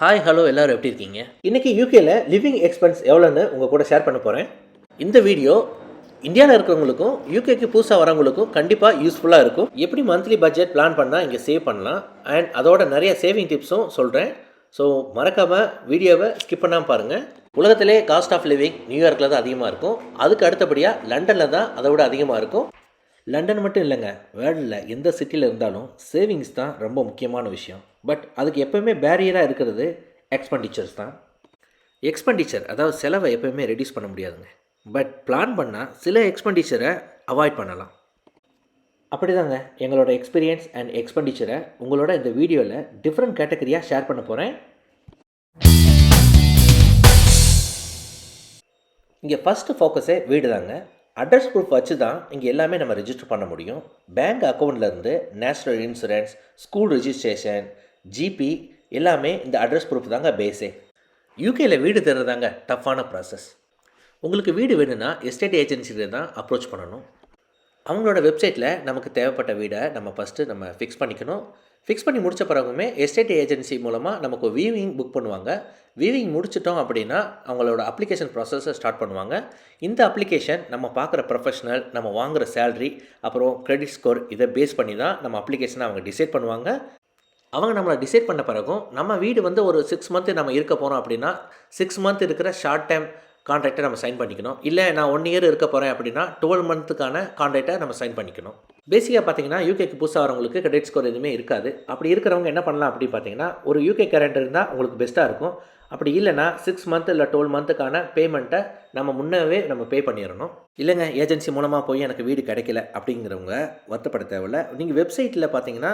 Hi hello எல்லோரும் எப்படி இருக்கீங்க? இன்றைக்கி யூகேல லிவிங் எக்ஸ்பென்ஸ் எவ்வளோன்னு உங்கள் கூட ஷேர் பண்ண போகிறேன். இந்த வீடியோ இந்தியாவில் இருக்கிறவங்களுக்கும் யூகேக்கு புதுசாக வரவங்களுக்கும் கண்டிப்பாக யூஸ்ஃபுல்லாக இருக்கும். எப்படி மந்த்லி பட்ஜெட் பிளான் பண்ணால் இங்கே சேவ் பண்ணலாம் அண்ட் அதோட நிறைய சேவிங் டிப்ஸும் சொல்கிறேன். ஸோ மறக்காமல் வீடியோவை ஸ்கிப் பண்ணாமல் பாருங்கள். உலகத்திலே காஸ்ட் ஆஃப் லிவிங் நியூயார்க்கில் தான் அதிகமாக இருக்கும். அதுக்கு அடுத்தபடியாக லண்டனில் தான் அதை விட அதிகமாக இருக்கும். லண்டன் மட்டும் இல்லைங்க, வேர்ல்டில் எந்த சிட்டியில் இருந்தாலும் சேவிங்ஸ் தான் ரொம்ப முக்கியமான விஷயம். பட் அதுக்கு எப்போவுமே பேரியராக இருக்கிறது எக்ஸ்பெண்டிச்சர்ஸ் தான். எக்ஸ்பெண்டிச்சர் அதாவது செலவை எப்போயுமே ரெடியூஸ் பண்ண முடியாதுங்க. பட் பிளான் பண்ணால் சில எக்ஸ்பெண்டிச்சரை அவாய்ட் பண்ணலாம். அப்படி தாங்க எங்களோட எக்ஸ்பீரியன்ஸ் அண்ட் எக்ஸ்பெண்டிச்சரை உங்களோட இந்த வீடியோவில் டிஃப்ரெண்ட் கேட்டகரியாக ஷேர் பண்ண போகிறேன். இங்கே ஃபஸ்ட்டு ஃபோக்கஸே வீடு தாங்க. அட்ரஸ் ப்ரூஃப் வச்சு தான் இங்கே எல்லாமே நம்ம ரெஜிஸ்டர் பண்ண முடியும். பேங்க் அக்கௌண்ட்லேருந்து national insurance, school registration, GP எல்லாமே இந்த அட்ரஸ் ப்ரூஃப் தாங்க பேஸே. யூகேயில் வீடு தர்றதாங்க டஃப்பான ப்ராசஸ். உங்களுக்கு வீடு வேணும்னா எஸ்டேட் ஏஜென்சியில் தான் அப்ரோச் பண்ணணும். அவங்களோட வெப்சைட்டில் நமக்கு தேவைப்பட்ட வீடை நம்ம ஃபஸ்ட்டு ஃபிக்ஸ் பண்ணிக்கணும். ஃபிக்ஸ் பண்ணி முடித்த பிறகுமே எஸ்டேட் ஏஜென்சி மூலமாக நமக்கு வியூவிங் புக் பண்ணுவாங்க. வியூவிங் முடிச்சிட்டோம் அப்படின்னா அவங்களோட அப்ளிகேஷன் ப்ராசஸை ஸ்டார்ட் பண்ணுவாங்க. இந்த அப்ளிகேஷன் நம்ம பார்க்குற ப்ரொஃபஷனல், நம்ம வாங்குகிற சேலரி, அப்புறம் கிரெடிட் ஸ்கோர் இதை பேஸ் பண்ணி தான் நம்ம அப்ளிகேஷனை அவங்க டிசைட் பண்ணுவாங்க. அவங்க நம்மளை டிசைட் பண்ண பிறகும் நம்ம வீடு ஒரு 6 மந்த்து நம்ம இருக்க போகிறோம் அப்படின்னா 6 மந்த் இருக்கிற ஷார்ட் டைம் கான்ட்ராக்டை நம்ம சைன் பண்ணிக்கணும். இல்லை நான் 1 இயர் இருக்க போகிறேன் அப்படின்னா 12 மந்த்துக்கான கான்ட்ராக்டை நம்ம சைன் பண்ணிக்கணும். பேசிக்காக பார்த்தீங்கன்னா யூகேக்கு புதுசாக வரவங்களுக்கு கிரெடிட் ஸ்கோர் எதுவுமே இருக்காது. அப்படி இருக்கிறவங்க என்ன பண்ணலாம் அப்படின்னு பார்த்தீங்கன்னா, ஒரு யூகே கரண்ட் இருந்தால் உங்களுக்கு பெஸ்ட்டாக இருக்கும். அப்படி இல்லைனா 6 மந்த் இல்லை 12 மந்த்துக்கான பேமெண்ட்டை நம்ம முன்னவே பே பண்ணிடணும். இல்லைங்க ஏஜென்சி மூலமாக போய் எனக்கு வீடு கிடைக்கல அப்படிங்கிறவங்க வருத்தப்பட தேவையில்லை. நீங்கள் வெப்சைட்டில் பார்த்தீங்கன்னா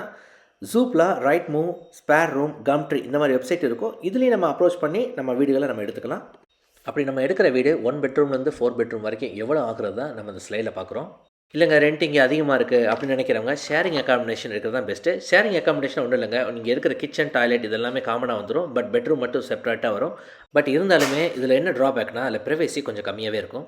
ஜூப்லா, ரைட் மூவ், ஸ்பேர் ரூம், கம்ட்ரி இந்த மாதிரி வெப்சைட் இருக்கும். இதுலேயும் நம்ம அப்ரோச் பண்ணி நம்ம வீடுகளை நம்ம எடுத்துக்கலாம். அப்படி நம்ம எடுக்கிற வீடு 1 பெட்ரூம்லேருந்து 4 பெட்ரூம் வரைக்கும் எவ்வளோ ஆகுறது தான் நம்ம இந்த ஸ்லைடில் பார்க்குறோம். இல்லைங்க ரெண்ட் இங்கே அதிகமாக இருக்குது அப்படின்னு நினைக்கிறவங்க ஷேரிங் அக்காமடேஷன் இருக்கிறது தான் பெஸ்ட்டு. ஷேரிங் அக்காமடேஷன் ஒன்றும் இல்லைங்க, நீங்கள் இருக்கிற கிச்சன், டாய்லெட் இதெல்லாமே காமனாக வந்துடும். பட் பெட்ரூம் மட்டும் செப்பரேட்டாக வரும். பட் இருந்தாலுமே இதில் என்ன ட்ராபேக்னால் அதில் ப்ரைவேசி கொஞ்சம் கம்மியாகவே இருக்கும்.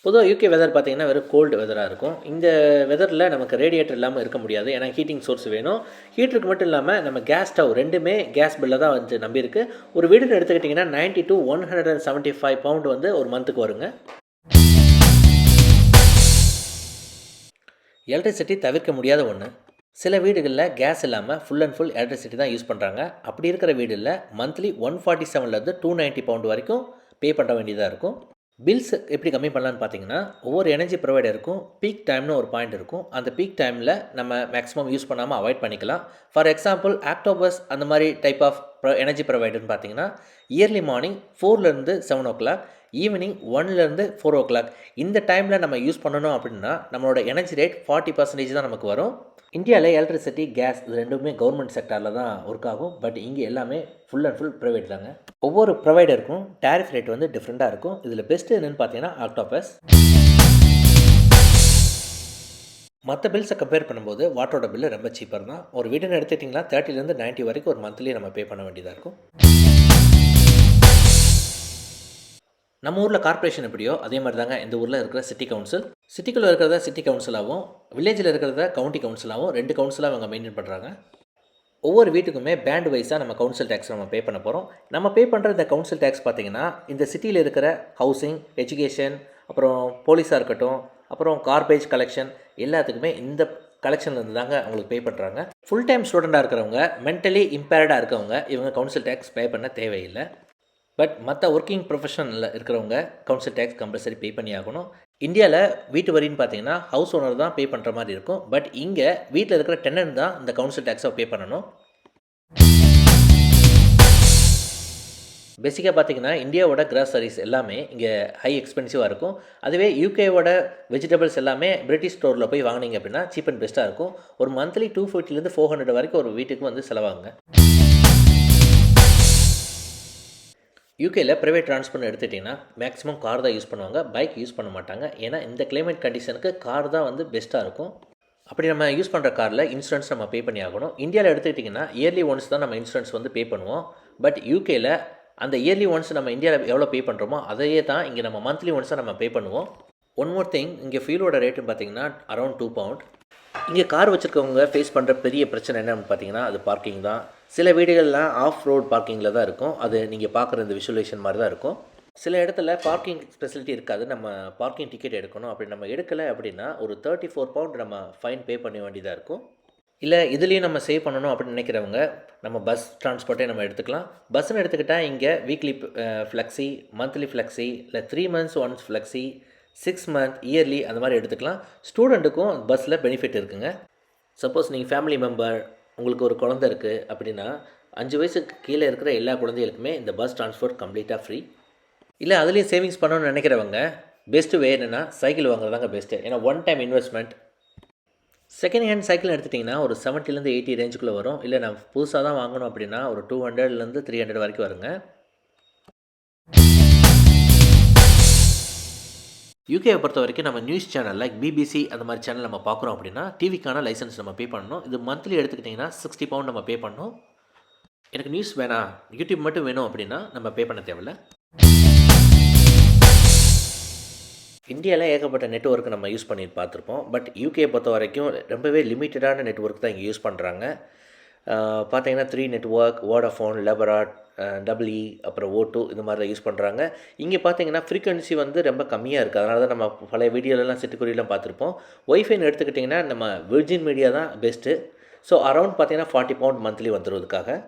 பொதுவாக யூகே வெதர் பார்த்திங்கன்னா வெறும் கோல்டு வெதராக இருக்கும். இந்த வெதரில் நமக்கு ரேடியேட்டர் இல்லாமல் இருக்க முடியாது. ஏன்னா ஹீட்டிங் சோர்ஸ் வேணும். ஹீட்டருக்கு மட்டும் இல்லாமல் நம்ம கேஸ் ஸ்டவ் ரெண்டுமே கேஸ் பில்லை தான் நம்பியிருக்கு. ஒரு வீடுன்னு எடுத்துக்கிட்டிங்கன்னா 90 to 175 பவுண்ட் ஒரு மந்த்துக்கு வருங்க. எலக்ட்ரிசிட்டி தவிர்க்க முடியாத ஒன்று. சில வீடுகளில் கேஸ் இல்லாமல் ஃபுல் அண்ட் ஃபுல் எலக்ட்ரிசிட்டி தான் யூஸ் பண்ணுறாங்க. அப்படி இருக்கிற வீடில் மந்த்லி 147 290 பவுண்ட் வரைக்கும் பே பண்ண வேண்டியதாக இருக்கும். பில்ஸ் எப்படி கம்மி பண்ணலான்னு பார்த்தீங்கன்னா, ஒவ்வொரு எனர்ஜி ப்ரொவைடருக்கும் பீக் டைம்னு ஒரு பாயிண்ட் இருக்கும். அந்த பீக் டைமில் நம்ம மேக்ஸிமம் யூஸ் பண்ணாமல் அவாய்ட் பண்ணிக்கலாம். ஃபார் எக்ஸாம்பிள் ஆக்டோபஸ் அந்த மாதிரி டைப் ஆஃப் எனர்ஜி ப்ரொவைடர்னு பார்த்தீங்கன்னா, இயர்லி மார்னிங் 4லேருந்து 7 o'clock, ஈவினிங் 1லேருந்து 4 o'clock இந்த டைமில் நம்ம யூஸ் பண்ணணும் அப்படின்னா நம்மளோட எனர்ஜி ரேட் 40% தான் நமக்கு வரும். இந்தியாவில் எலக்ட்ரிசிட்டி, கேஸ் இது ரெண்டுமே கவர்மெண்ட் செக்டாரில் தான் ஒர்க் ஆகும். பட் இங்கே எல்லாமே ஃபுல் அண்ட் ஃபுல் ப்ரைவேட் தாங்க. ஒவ்வொரு ப்ரொவைடருக்கும் டேரிஃப் ரேட் டிஃப்ரெண்ட்டாக இருக்கும். இதில் பெஸ்ட்டு என்னென்னு பார்த்தீங்கன்னா ஆக்டோபஸ். மற்ற பில்ஸை கம்பேர் பண்ணும்போது வாட்டரோட பில்லு ரொம்ப சீப்பர் தான். ஒரு வீடுன்னு எடுத்துக்கிட்டிங்கன்னா 30லேருந்து 90 வரைக்கும் ஒரு மந்த்லி நம்ம பே பண்ண வேண்டியதாக இருக்கும். நம்ம ஊரில் கார்ப்பரேஷன் எப்படியோ அதே மாதிரி தாங்க இந்த ஊரில் இருக்கிற சிட்டி கவுன்சில். சிட்டிக்குள்ளே இருக்கிறத சிட்டி கவுன்சிலாகவும், வில்லேஜில் இருக்கிறத கவுண்டி கவுன்சிலாகவும் 2 கவுன்சிலாக அவங்க மெயின்டைன் பண்ணுறாங்க. ஒவ்வொரு வீட்டுக்குமே பேண்ட் வைஸாக நம்ம கவுன்சில் டேக்ஸ் நம்ம பே பண்ண போகிறோம். நம்ம பே பண்ணுற இந்த கவுன்சில் டேக்ஸ் பார்த்திங்கன்னா இந்த சிட்டியில் இருக்கிற ஹவுசிங், எஜுகேஷன், அப்புறம் போலீஸாக இருக்கட்டும், அப்புறம் கார்பேஜ் கலெக்ஷன் எல்லாத்துக்குமே இந்த கலெக்ஷன்லேருந்து தாங்க அவங்களுக்கு பே பண்ணுறாங்க. ஃபுல் டைம் ஸ்டூடெண்ட்டாக இருக்கிறவங்க, மென்டலி இம்பேர்டாக இருக்கவங்க இவங்க கவுன்சில் டேக்ஸ் பே பண்ண தேவையில்லை. பட் மற்ற ஒர்க்கிங் ப்ரொஃபஷனில் இருக்கிறவங்க கவுன்சில் டேக்ஸ் கம்பல்சரி பே பண்ணி ஆகணும். இந்தியாவில் வீட்டு வரின்னு பார்த்தீங்கன்னா ஹவுஸ் ஓனர் தான் பே பண்ணுற மாதிரி இருக்கும். பட் இங்கே வீட்டில் இருக்கிற டெனன்ட் தான் இந்த கவுன்சில் டேக்ஸை பே பண்ணணும். பேசிக்காக பார்த்தீங்கன்னா இந்தியாவோட கிராசரிஸ் எல்லாமே இங்கே ஹை எக்ஸ்பென்சிவாக இருக்கும். அதுவே யூகேவோட வெஜிடபிள்ஸ் எல்லாமே பிரிட்டிஷ் ஸ்டோரில் போய் வாங்கினீங்க அப்படின்னா சீப் அண்ட் பெஸ்ட்டாக இருக்கும். ஒரு மந்த்லி 250லேருந்து 400 வரைக்கும் ஒரு வீட்டுக்கு செலவாகுங்க. யூகேயில் ப்ரைவேட் ட்ரான்ஸ்போர்ட் எடுத்துகிட்டிங்கன்னா மேக்ஸிமம் கார் தான் யூஸ் பண்ணுவாங்க, பைக் யூஸ் பண்ண மாட்டாங்க. ஏன்னா இந்த கிளைமேட் கண்டிஷனுக்கு கார் தான் பெஸ்ட்டாக இருக்கும். அப்படி நம்ம யூஸ் பண்ணுற காரில் இன்சூரன்ஸ் நம்ம பே பண்ணி ஆகணும். இந்தியாவில் எடுத்துக்கிட்டிங்கன்னா இயர்லி ஒன்ஸ் தான் நம்ம இன்சூரன்ஸ் பே பண்ணுவோம். பட் யூகேயில் அந்த இயர்லி ஒன்ஸ் நம்ம இந்தியாவில் எவ்வளோ பே பண்ணுறோமோ அதையே தான் இங்கே நம்ம மந்த்லி ஒன்ஸாக நம்ம பே பண்ணுவோம். ஒன் மோர் திங், இங்கே ஃபியூலோட ரேட்டுன்னு பார்த்தீங்கன்னா அரௌண்ட் 2 பவுண்ட். இங்கே கார் வச்சுருக்கவங்க ஃபேஸ் பண்ணுற பெரிய பிரச்சனை என்னன்னு பார்த்தீங்கன்னா அது பார்க்கிங் தான். சில வீடுகள்லாம் ஆஃப் ரோட் பார்க்கிங்கில் தான் இருக்கும். அது நீங்கள் பார்க்குற இந்த விஷுவலேஷன் மாதிரி தான் இருக்கும். சில இடத்துல பார்க்கிங் ஃபெசிலிட்டி இருக்காது. நம்ம பார்க்கிங் டிக்கெட் எடுக்கணும். அப்படி நம்ம எடுக்கலை அப்படின்னா ஒரு 34 பவுண்ட் நம்ம ஃபைன் பே பண்ண வேண்டியதாக இருக்கும். இல்லை இதுலேயும் நம்ம சேவ் பண்ணணும் அப்படின்னு நினைக்கிறவங்க நம்ம பஸ் ட்ரான்ஸ்போர்ட்டே நம்ம எடுத்துக்கலாம். பஸ்ஸுன்னு எடுத்துக்கிட்டால் இங்கே வீக்லி ஃப்ளெக்ஸி, மந்த்லி ஃப்ளெக்ஸி, இல்லை 3 months once flexi, 6 month, yearly அந்த மாதிரி எடுத்துக்கலாம். ஸ்டூடெண்ட்டுக்கும் பஸ்ஸில் பெனிஃபிட் இருக்குங்க. சப்போஸ் நீங்கள் ஃபேமிலி மெம்பர், உங்களுக்கு ஒரு குழந்தை இருக்குது அப்படின்னா 5 வயசுக்கு கீழே இருக்கிற எல்லா குழந்தைகளுக்குமே இந்த பஸ் ட்ரான்ஸ்போர்ட் கம்ப்ளீட்டாக ஃப்ரீ. இல்லை அதுலேயும் சேவிங்ஸ் பண்ணணும்னு நினைக்கிறவங்க பெஸ்ட்டு வே என்னென்னா சைக்கிள் வாங்குறதாங்க பெஸ்ட்டு. ஏன்னா one time investment. Second hand cycle எடுத்துட்டிங்கன்னா ஒரு 70 80 ரேஞ்சுக்குள்ளே வரும். இல்லை நான் புதுசாக தான் வாங்கணும் அப்படின்னா ஒரு 200 300 வரைக்கும் வருங்க. யூகேவை பொறுத்த வரைக்கும் நம்ம நியூஸ் சேனல் லைக் பிபிசி அந்த மாதிரி சேனல் நம்ம பார்க்குறோம் அப்படின்னா டிவிக்கான லைசன்ஸ் நம்ம பே பண்ணணும். இது மந்த்லி எடுத்துக்கிட்டிங்கன்னா 60 பவுண்ட் நம்ம பே பண்ணணும். எனக்கு நியூஸ் வேணாம், யூடியூப் மட்டும் வேணும் அப்படின்னா நம்ம பே பண்ண தேவையில்ல. இந்தியாவில் ஏகப்பட்ட நெட்வொர்க் நம்ம யூஸ் பண்ணி பார்த்துருப்போம். பட் யூகே பொறுத்த வரைக்கும் ரொம்பவே லிமிட்டடான நெட்வொர்க் தான் இங்கே யூஸ் பண்ணுறாங்க. பார்த்தீங்கன்னா 3 நெட்வொர்க், வோடாஃபோன், லெபராட், டபிள்இ, அப்புறம் O2 இந்த மாதிரி தான் யூஸ் பண்ணுறாங்க. இங்கே பார்த்தீங்கன்னா ஃப்ரீக்வன்சி வந்து ரொம்ப கம்மியாக இருக்குது. அதனால தான் நம்ம பழைய வீடியோலலாம் சிட்டுக்குருவிலாம் பார்த்துருப்போம். ஒய்ஃபைன்னு எடுத்துக்கிட்டிங்கன்னா நம்ம விர்ஜின் மீடியா தான் பெஸ்ட்டு. ஸோ அரௌண்ட் பார்த்தீங்கன்னா 40 பவுண்ட் மந்த்லி வந்துடுவதுக்காக.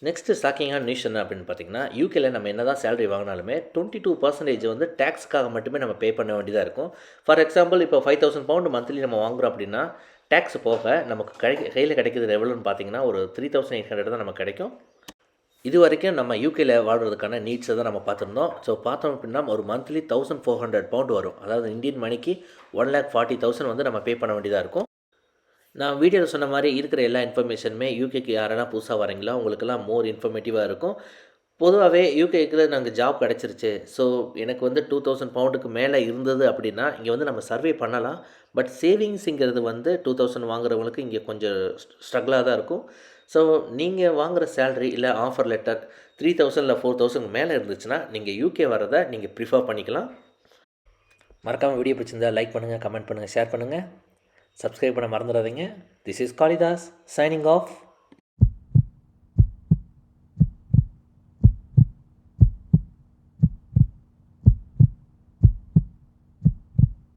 நெக்ஸ்ட்டு ஷாக்கிங்கான நியூஸ் என்ன அப்படின்னு பார்த்தீங்கன்னா யூகேல நம்ம என்ன தான் சேலரி வாங்கினாலுமே 22% வந்து டேக்ஸ்க்காக மட்டுமே நம்ம பே பண்ண வேண்டியதாக இருக்கும். ஃபார் எக்ஸாம்பிள் இப்போ 5000 பவுண்ட் மந்த்லி நம்ம வாங்குகிறோம் அப்படின்னா டேக்ஸ் போக நமக்கு கையில் கிடைக்கிறது எவ்வளோன்னு பார்த்தீங்கன்னா ஒரு 3800 தான் நமக்கு கிடைக்கும். இது வரைக்கும் நம்ம யூகேல வாழ்கிறதுக்கான நீட்ஸை தான் நம்ம பார்த்துருந்தோம். ஸோ பார்த்தோம் அப்படின்னா ஒரு மந்த்லி 1400 பவுண்ட் வரும். அதாவது இந்தியன் மணிக்கு 1,40,000 வந்து நம்ம பே பண்ண வேண்டியதாக இருக்கும். நான் வீடியோவில் சொன்ன மாதிரி இருக்கிற எல்லா இன்ஃபர்மேஷனுமே யூகேக்கு யாரெல்லாம் புதுசாக வரீங்களோ அவங்களுக்கெல்லாம் மோர் இன்ஃபர்மேட்டிவாக இருக்கும். பொதுவாகவே யூகேக்கு நாங்கள் ஜாப் கிடச்சிருச்சு, ஸோ எனக்கு வந்து 2000 பவுண்டுக்கு மேலே இருந்தது அப்படின்னா இங்கே வந்து நம்ம சர்வே பண்ணலாம். பட் சேவிங்ஸுங்கிறது வந்து 2000 வாங்குறவங்களுக்கு இங்கே கொஞ்சம் ஸ்ட்ரகிளாக தான் இருக்கும். ஸோ நீங்கள் வாங்குகிற சேலரி இல்லை ஆஃபர் லெட்டர் 3000 இல்லை 4000 மேலே இருந்துச்சுன்னா நீங்கள் யூகே வரதை நீங்கள் ப்ரிஃபர் பண்ணிக்கலாம். மறக்காமல் வீடியோ பிடிச்சிருந்தா லைக் பண்ணுங்கள், கமெண்ட் பண்ணுங்கள், ஷேர் பண்ணுங்கள், சப்ஸ்கிரைப் பண்ண மறந்துடாதீங்க. This is Kalidas signing off.